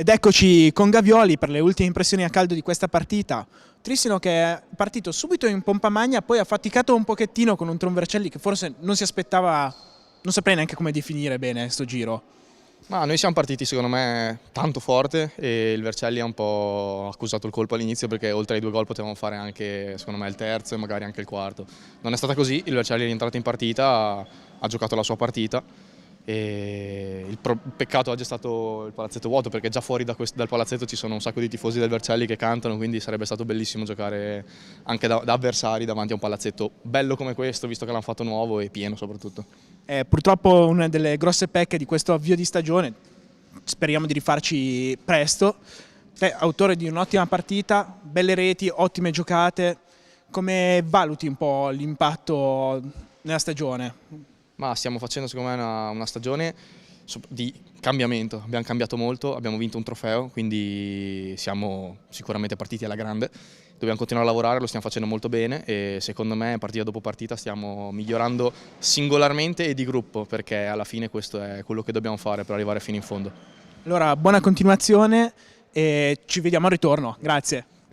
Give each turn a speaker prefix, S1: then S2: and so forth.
S1: Ed eccoci con Gavioli per le ultime impressioni a caldo di questa partita. Tristino che è partito subito in pompa magna, poi ha faticato un pochettino con un Tronvercelli che forse non si aspettava, non saprei neanche come definire bene sto giro.
S2: Ma noi siamo partiti secondo me tanto forte e il Vercelli ha un po' accusato il colpo all'inizio perché oltre ai 2 gol potevamo fare anche secondo me il terzo e magari anche il quarto. Non è stata così, il Vercelli è rientrato in partita, ha giocato la sua partita e il peccato oggi è stato il palazzetto vuoto perché già fuori dal palazzetto ci sono un sacco di tifosi del Vercelli che cantano, quindi sarebbe stato bellissimo giocare anche da avversari davanti a un palazzetto bello come questo, visto che l'hanno fatto nuovo e pieno soprattutto.
S1: Purtroppo una delle grosse pecche di questo avvio di stagione, speriamo di rifarci presto. Te, autore di un'ottima partita, belle reti, ottime giocate, come valuti un po' l'impatto nella stagione?
S2: Ma stiamo facendo secondo me una stagione di cambiamento, abbiamo cambiato molto, abbiamo vinto un trofeo, quindi siamo sicuramente partiti alla grande, dobbiamo continuare a lavorare, lo stiamo facendo molto bene e secondo me partita dopo partita stiamo migliorando singolarmente e di gruppo, perché alla fine questo è quello che dobbiamo fare per arrivare fino in fondo.
S1: Allora, buona continuazione e ci vediamo al ritorno. Grazie.